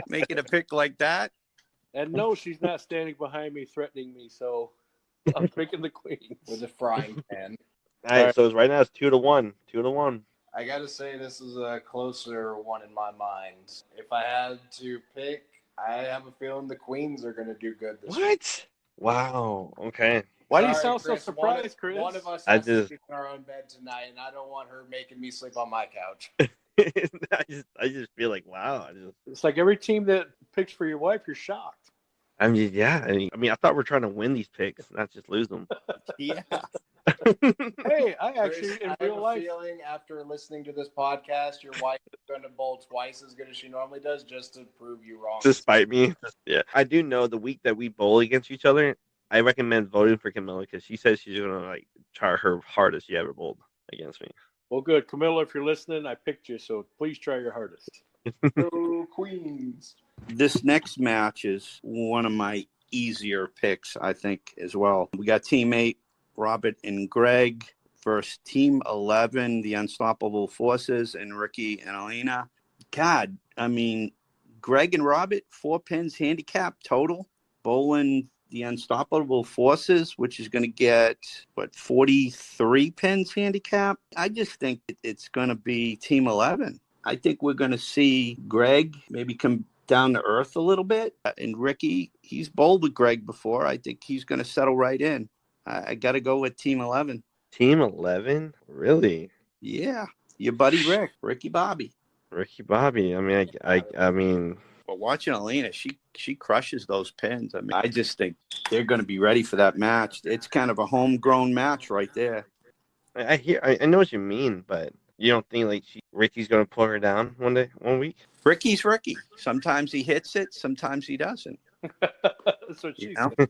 Making a pick like that?
And no, she's not standing behind me threatening me, so I'm picking the queens.
With a frying pan.
All right, so right now it's 2-1. 2-1.
I got to say this is a closer one in my mind. If I had to pick, I have a feeling the Queens are going to do good this week.
What? Wow. Okay.
Why do you
Sorry,
sound so surprised, Chris?
One of us has to sleep in our own bed tonight, and I don't want her making me sleep on my couch.
I just feel like, wow.
It's like every team that picks for your wife, you're shocked.
I mean, yeah. I mean, I thought we're trying to win these picks, not just lose them.
Yeah.
Hey, I actually,
Chris,
in
I
real
have
life,
a feeling after listening to this podcast, your wife is going to bowl twice as good as she normally does just to prove you wrong.
To spite me. Yeah. I do know the week that we bowl against each other, I recommend voting for Camilla because she says she's going to like try her hardest she ever bowled against me.
well, good. Camilla, if you're listening, I picked you, so please try your hardest.
Go Queens.
This next match is one of my easier picks, I think, as well. We got Team 8, Robert and Greg, versus Team 11, the Unstoppable Forces, and Ricky and Elena. God, I mean, Greg and Robert, 4 pins handicap total. Bowling the Unstoppable Forces, which is going to get, 43 pins handicap. I just think it's going to be Team 11. I think we're going to see Greg maybe come down to earth a little bit. And Ricky, he's bowled with Greg before. I think he's going to settle right in. I got to go with Team 11.
Team 11? Really?
Yeah. Your buddy Ricky Bobby.
Ricky Bobby. I mean, I mean.
But watching Elena, she crushes those pins. I mean, I just think they're going to be ready for that match. It's kind of a homegrown match right there.
I know what you mean, but you don't think like Ricky's going to pull her down one week?
Ricky's Ricky. Sometimes he hits it, sometimes he doesn't.
That's what she said.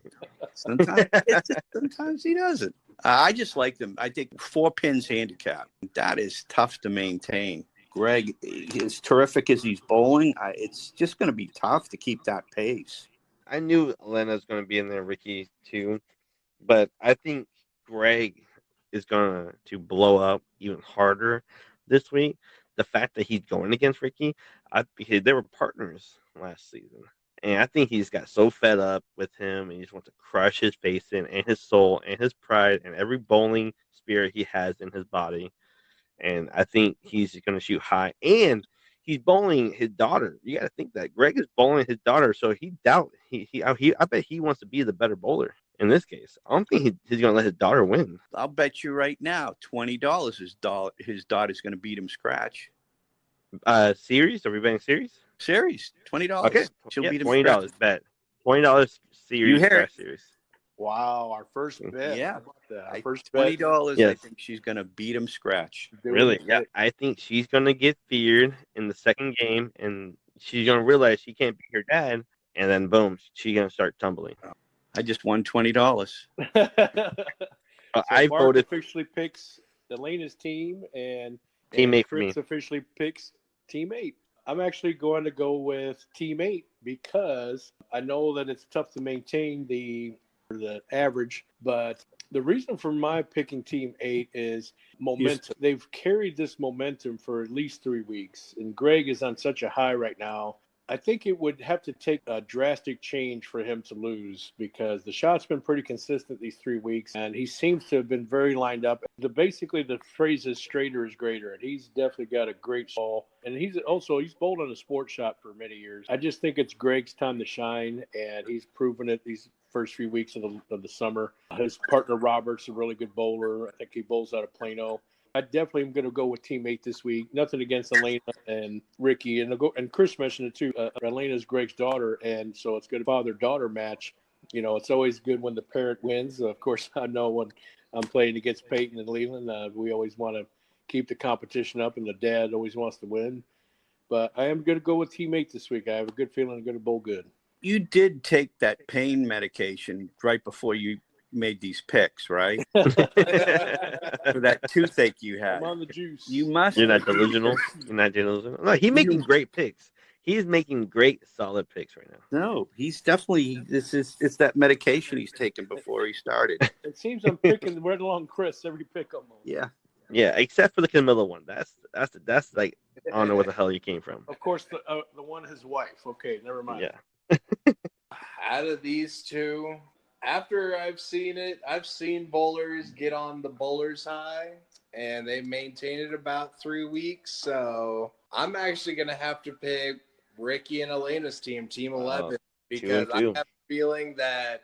Sometimes he hits it, sometimes he doesn't. I just like them. I think 4 pins handicap. That is tough to maintain. Greg, as terrific as he's bowling, it's just going to be tough to keep that pace.
I knew Elena's going to be in there, Ricky too, but I think Greg is going to blow up even harder this week. The fact that he's going against Ricky, because they were partners last season. And I think he's got so fed up with him and he just wants to crush his face in and his soul and his pride and every bowling spirit he has in his body. And I think he's going to shoot high. And he's bowling his daughter. You got to think that Greg is bowling his daughter. So I bet he wants to be the better bowler in this case. I don't think he's going to let his daughter win.
I'll bet you right now, $20 his daughter's going to beat him scratch.
Series? Are we betting series?
Series, $20.
Okay.
She'll beat him
$20
scratch.
bet. $20 series.
You hear
scratch
it.
Series.
Wow, our first bet.
Yeah.
How about that? Our first bet.
$20,
Yes.
I think she's going to beat him scratch.
Really? Yeah. I think she's going to get feared in the second game, and she's going to realize she can't beat her dad, and then boom, she's going to start tumbling.
I just won $20.
So
I
Mark
voted
officially picks Elena's team, and
Team 8 for me.
Chris officially picks Team 8. I'm actually going to go with Team 8 because I know that it's tough to maintain the average, but the reason for my picking Team 8 is momentum. They've carried this momentum for at least 3 weeks, and Greg is on such a high right now. I think it would have to take a drastic change for him to lose because the shot's been pretty consistent these 3 weeks, and he seems to have been very lined up. Basically, the phrase is straighter is greater, and he's definitely got a great ball. And he's bowled on a sports shot for many years. I just think it's Greg's time to shine, and he's proven it these first 3 weeks of the summer. His partner Robert's a really good bowler. I think he bowls out of Plano. I definitely am going to go with Team 8 this week. Nothing against Elena and Ricky. And Chris mentioned it too. Elena's Greg's daughter, and so it's good father-daughter match. You know, it's always good when the parent wins. Of course, I know when I'm playing against Payton and Leland, we always want to keep the competition up, and the dad always wants to win. But I am going to go with Team 8 this week. I have a good feeling I'm going to bowl good.
You did take that pain medication right before you made these picks, right? For that toothache you had.
I'm on the juice.
You must.
You're not delusional. You're not delusional. No, he's making great picks. he's making great, solid picks right now.
No, he's definitely. It's that medication he's taken before he started.
It seems I'm picking right along Chris every pick almost.
Yeah.
Yeah, except for the Camilla one. That's like I don't know where the hell you came from.
Of course, the one his wife. Okay, never mind.
Yeah.
Out of these two, after I've seen bowlers get on the bowler's high, and they maintain it about 3 weeks. So I'm actually going to have to pick Ricky and Elena's team, Team 11, because I have a feeling that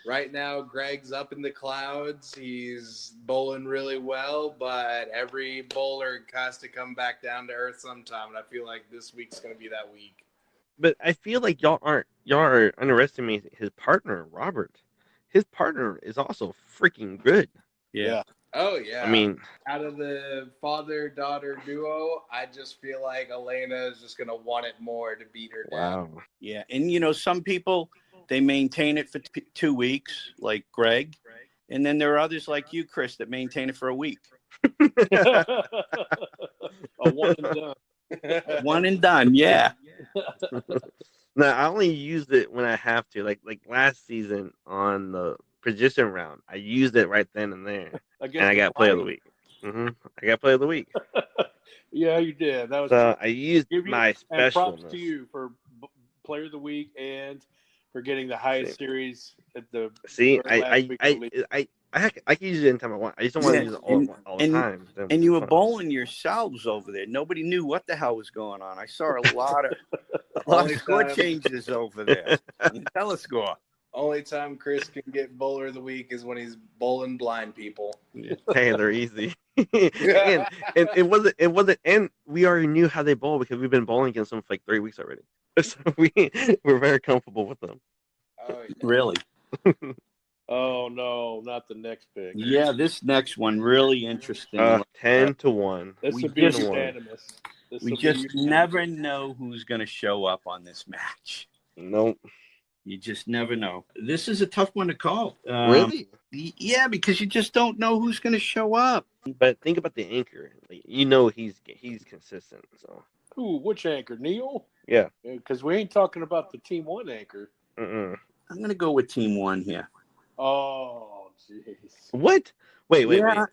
right now Greg's up in the clouds. He's bowling really well, but every bowler has to come back down to earth sometime, and I feel like this week's going to be that week.
But I feel like y'all are underestimating his partner, Robert. His partner is also freaking good.
Yeah.
Oh, yeah.
I mean,
out of the father-daughter duo, I just feel like Elena is just going to want it more to beat her down.
wow.
Yeah. And, some people, they maintain it for 2 weeks, like Greg. And then there are others like you, Chris, that maintain it for a week.
A one and done.
One and done, yeah.
No, I only used it when I have to. Like last season on the position round, I used it right then and there, and I got player of the week. I got player of the week.
Yeah, you did. That was
so I used my special.
And props to you for player of the week and for getting the highest series at the.
See, I can use it anytime I want. I just don't want to use it all the time.
And you were bowling yourselves over there. Nobody knew what the hell was going on. I saw a lot of score changes over there. Tell a score.
Only time Chris can get bowler of the week is when he's bowling blind people.
Hey, they're easy. and it wasn't, and we already knew how they bowl because we've been bowling against them for like 3 weeks already. So we're very comfortable with them.
Oh, yeah.
Really?
Oh no, not the next pick.
Yeah, this next one really interesting.
10-1.
This would be unanimous.
We just never know who's going to show up on this match.
Nope.
You just never know. This is a tough one to call.
Really?
Yeah, because you just don't know who's going to show up.
But think about the anchor. Like, he's consistent. So.
Ooh, which anchor? Neil?
Yeah.
Because we ain't talking about the Team 1 anchor.
Mm-mm.
I'm going to go with Team 1 here.
Oh, jeez.
What? Wait.
I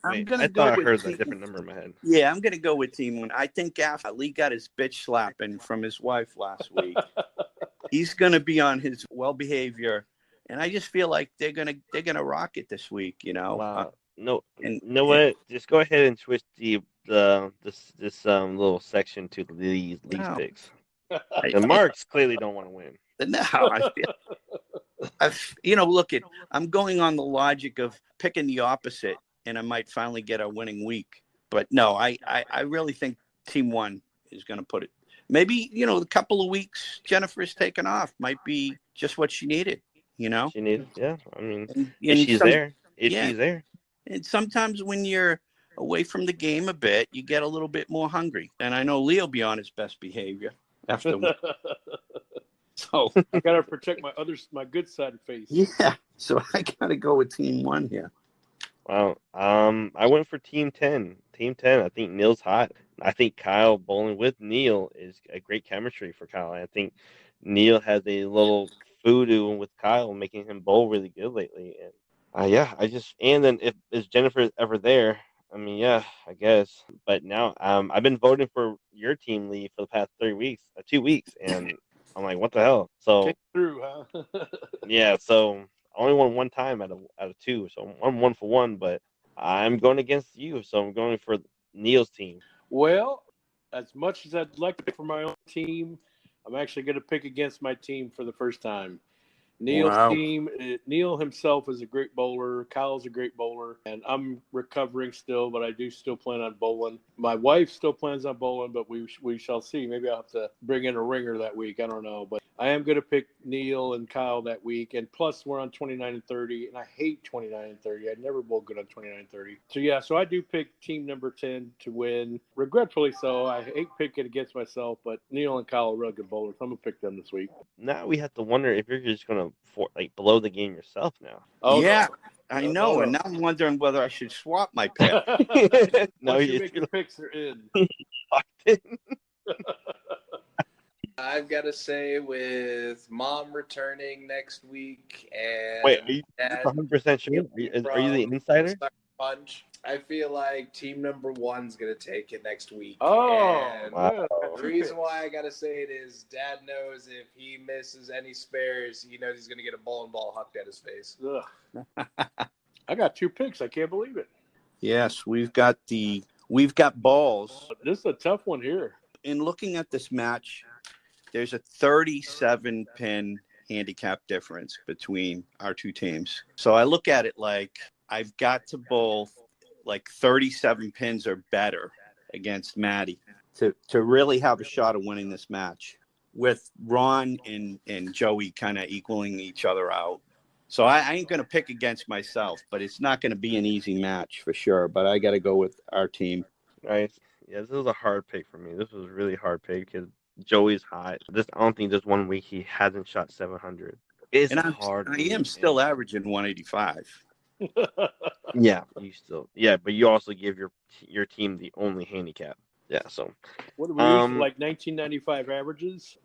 thought I heard a different number in my head.
Yeah, I'm going to go with Team 1. I think after Lee got his bitch slapping from his wife last week, he's going to be on his well behavior, and I just feel like they're gonna rock it this week.
Wow. What? Just go ahead and switch this little section to these picks. The Marks clearly don't want to win.
No, I'm going on the logic of picking the opposite, and I might finally get a winning week. But no, I really think Team 1 is going to put it. Maybe, a couple of weeks Jennifer's taken off might be just what she needed,
She needed, yeah. I mean,
and
she's there. She's there.
And sometimes when you're away from the game a bit, you get a little bit more hungry. And I know Lee will be on his best behavior after. So
I gotta protect my good side face.
Yeah. So I gotta go with Team 1 here.
Wow. I went for Team 10. Team 10. I think Neil's hot. I think Kyle bowling with Neil is a great chemistry for Kyle. I think Neil has a little voodoo with Kyle, making him bowl really good lately. And and then if Jennifer is ever there, I mean, yeah, I guess. But now I've been voting for your team, Lee, for the past 2 weeks, and I'm like, what the hell? So
Came through, huh?
yeah, so I only won one time out of 2, so I'm 1 for 1. But I'm going against you, so I'm going for Neil's team.
Well, as much as I'd like to pick for my own team, I'm actually going to pick against my team for the first time. Neil's team, Neil himself is a great bowler. Kyle's a great bowler. And I'm recovering still, but I do still plan on bowling. My wife still plans on bowling, but we shall see. Maybe I'll have to bring in a ringer that week. I don't know. But I am going to pick Neil and Kyle that week. And plus, we're on 29 and 30. And I hate 29 and 30. I never bowl good on 29 and 30. So, yeah, so I do pick team number 10 to win. Regretfully so. I hate picking against myself, but Neil and Kyle are real good bowlers. I'm going to pick them this week.
Now we have to wonder if you're just going to blow the game yourself now.
Oh yeah, no. I know, no. And now I'm wondering whether I should swap my pick.
No, you're making picks are in.
I've got to say, with Mom returning next week and
Wait, are you
Dad
100% sure? Are you the insider?
Sucker Punch, I feel like team number one's going to take it next week.
Oh,
And
wow.
the reason why I got to say it is Dad knows if he misses any spares, he knows he's going to get a bowling ball hucked at his face.
Ugh. I got 2 picks. I can't believe it.
Yes, we've got balls.
This is a tough one here.
In looking at this match, there's a 37 pin handicap difference between our two teams. So I look at it like I've got to bowl like 37 pins or better against Maddie to really have a shot of winning this match, with Ron and Joey kind of equaling each other out. So I ain't going to pick against myself, but it's not going to be an easy match for sure. But I got to go with our team.
Right. Yeah, this was a hard pick for me. This was a really hard pick because Joey's hot. I don't think just 1 week he hasn't shot 700. It's hard.
I am still averaging 185.
Yeah, but you also give your team the only handicap. Yeah, so
What are we using, like 1995 averages?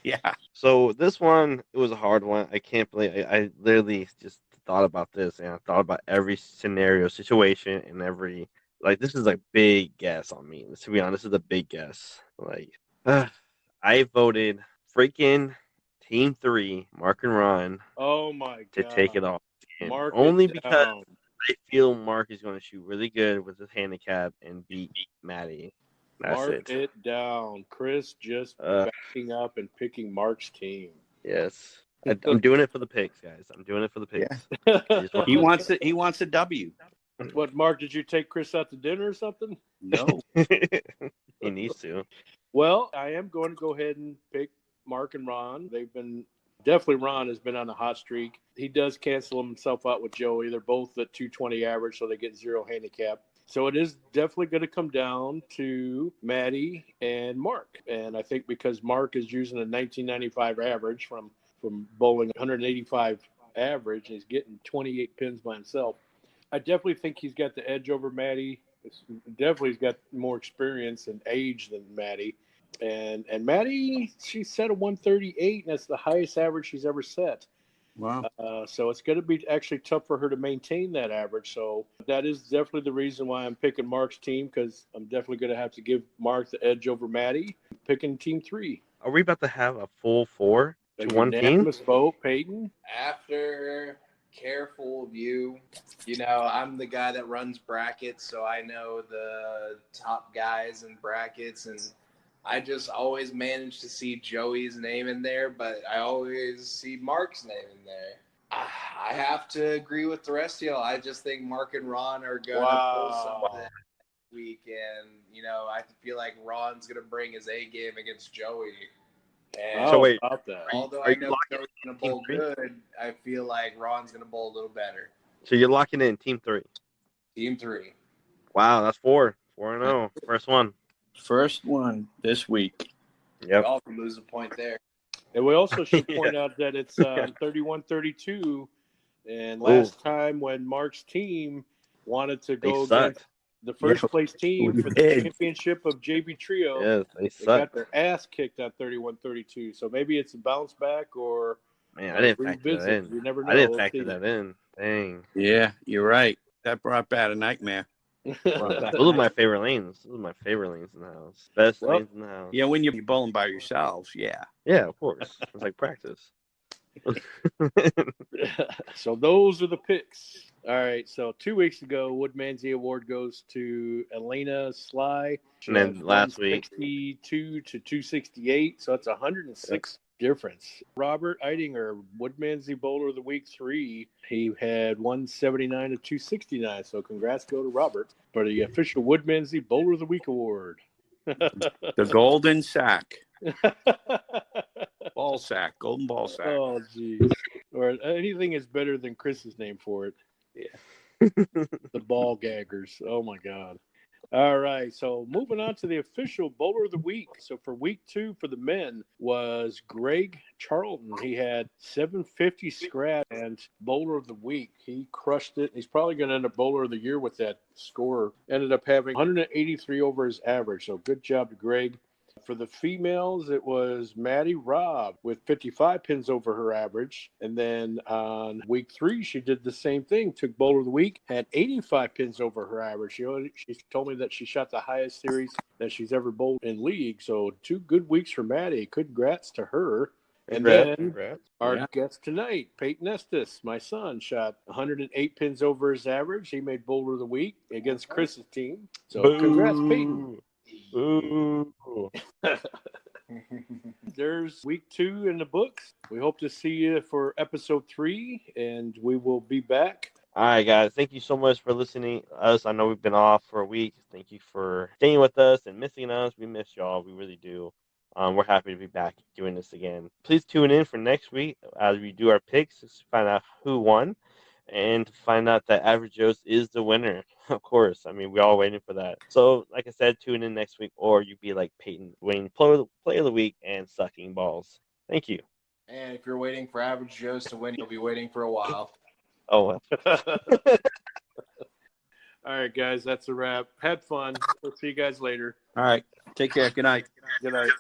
Yeah.
So this one, it was a hard one. I can't believe I literally just thought about this, and I thought about every scenario, situation, and every this is a big guess on me. To be honest, this is a big guess. I voted freaking Team 3, Mark and Ron.
Oh my god!
To take it off, and
Mark
only because I feel Mark is going to shoot really good with his handicap and beat Maddie. That's
Mark it down. Chris just backing up and picking Mark's team.
Yes. I'm doing it for the picks, guys. I'm doing it for the picks.
Yeah. He wants it. He wants a W.
What, Mark, did you take Chris out to dinner or something?
No.
He needs to.
Well, I am going to go ahead and pick Mark and Ron. Definitely Ron has been on a hot streak. He does cancel himself out with Joey. They're both at 220 average, so they get 0 handicap. So it is definitely going to come down to Maddie and Mark. And I think because Mark is using a 1995 average from bowling 185 average, and he's getting 28 pins by himself, I definitely think he's got the edge over Maddie. Definitely he's got more experience and age than Maddie. And Maddie, she set a 138, and that's the highest average she's ever set.
Wow.
So it's going to be actually tough for her to maintain that average. So that is definitely the reason why I'm picking Mark's team, because I'm definitely going to have to give Mark the edge over Maddie. I'm picking Team 3.
Are we about to have a full 4 to 1 team?
Unanimous vote, Payton.
After careful view, I'm the guy that runs brackets, so I know the top guys in brackets, and I just always manage to see Joey's name in there, but I always see Mark's name in there. I have to agree with the rest of y'all. I just think Mark and Ron are going to pull something this week, and I feel like Ron's going to bring his A game against Joey. And
so wait,
although I know Joey's going to bowl good, I feel like Ron's going to bowl a little better.
So you're locking in Team 3.
Team 3.
Wow, that's 4-0. First one
this week.
Yep.
We all can lose a point there.
And we also should point out that it's 31-32. And last time when Mark's team wanted to go against the first place team for the championship of JV Trio,
they
got their ass kicked at 31-32. So maybe it's a bounce back or
I didn't factor that in.
You never know.
I didn't factor that in. Dang.
Yeah, you're right. That brought back a nightmare.
Those are my favorite lanes. Those are my favorite lanes in the house. Best lanes in the house.
Yeah, when you're bowling by yourselves, yeah.
Yeah, of course. It's like practice.
So those are the picks. All right. So 2 weeks ago, Woodmansey Award goes to Elena Sly.
And then last week,
62 to 268. So that's 106 difference. Robert Eidinger, Woodmansey Bowler of the Week 3. He had 179 to 269. So congrats go to Robert for the official Woodmansey Bowler of the Week award.
The golden sack. Ball sack. Golden ball sack.
Oh, geez. Or anything is better than Chris's name for it.
Yeah.
The ball gaggers. Oh, my God. All right, so moving on to the official Bowler of the Week. So for week 2 for the men was Greg Charlton. He had 750 scratch and Bowler of the Week. He crushed it. He's probably going to end up Bowler of the Year with that score. Ended up having 183 over his average. So good job to Greg. For the females, it was Maddie Robb with 55 pins over her average. And then on week 3, she did the same thing, took bowler of the week, had 85 pins over her average. She told me that she shot the highest series that she's ever bowled in league. So 2 good weeks for Maddie. Congrats to her. And then our guest tonight, Payton Estes, my son, shot 108 pins over his average. He made bowler of the week against Chris's team. So congrats, Payton.
Ooh.
There's week 2 in the books. We hope to see you for episode 3, and we will be back.
All right, guys. Thank you so much for listening to us. I know we've been off for a week. Thank you for staying with us and missing us. We miss y'all. We really do. We're happy to be back doing this again. Please tune in for next week as we do our picks to find out who won and to find out that Average Joe's is the winner. Of course. I mean, we're all waiting for that. So, like I said, tune in next week, or you be like Payton, winning play of the week and sucking balls. Thank you.
And if you're waiting for Average Joe's to win, you'll be waiting for a while.
Oh, well.
All right, guys, that's a wrap. Had fun. We'll see you guys later.
All right. Take care. Good night.
Good night.